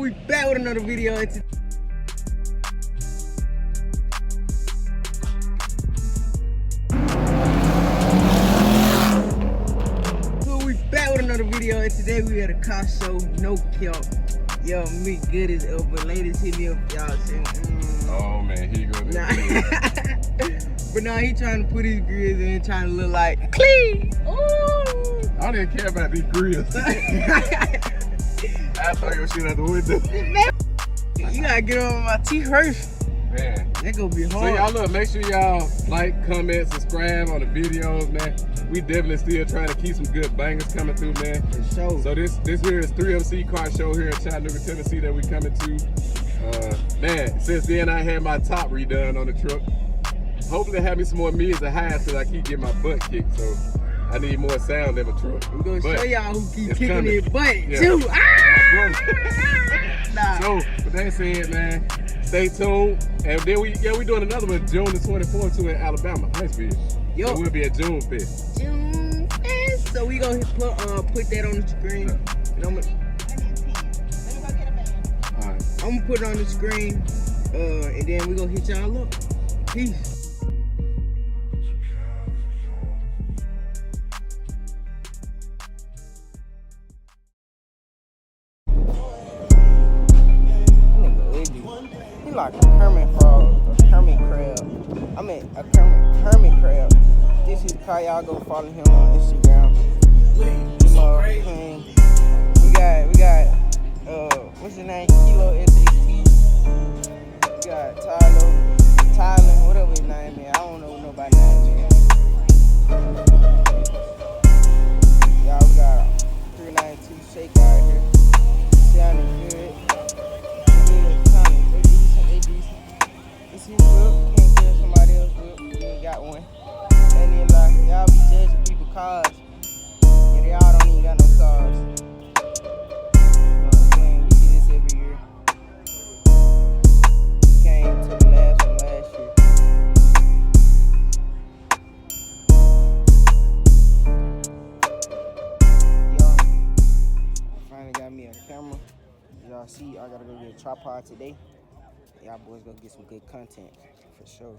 we back with another video. And today we at a car show, no cap. Yo, me good as hell, but ladies hit me up, y'all saying, Oh man, he go nah. But nah, he trying to put his grills in, trying to look like clean. Ooh. I don't even care about these grills. I throw your shit out the window. You gotta get on my teeth first. Man, that gonna be hard. So y'all look, make sure y'all like, comment, subscribe on the videos, man. We definitely still trying to keep some good bangers coming through, man. For sure. So this here is 3MC car show here in Chattanooga, Tennessee that we coming to. Man, since then I had my top redone on the truck. Hopefully have me some more mids and highs because I keep getting my butt kicked. So I need more sound in my truck. We're gonna show y'all who keep kicking their butt too. Nah. So with that said, man, stay tuned. And then we doing another one June the 24th too in Alabama, Huntsville. So we'll be at June 5th. June 5th. So we gonna put that on the screen. And I'm gonna put it on the screen. And then we gonna hit y'all up. Peace. He like a Kermit frog, a Kermit crab. I mean a Kermit crab. This is how y'all go follow him on Instagram. We got what's your name? Kilo SAT. We got Tyler, whatever his name is. I don't know nobody's name. Y'all, we got 392 shake out here. Sounding good. It's his whip. Can't judge somebody else's whip. We ain't got one. And then like y'all be judging people's cars. And y'all don't even got no cars. You know what I'm saying? We see this every year. We came to the last one last year. Y'all, I finally got me a camera. Y'all see, I gotta go get a tripod today. Y'all boys gonna get some good content for sure.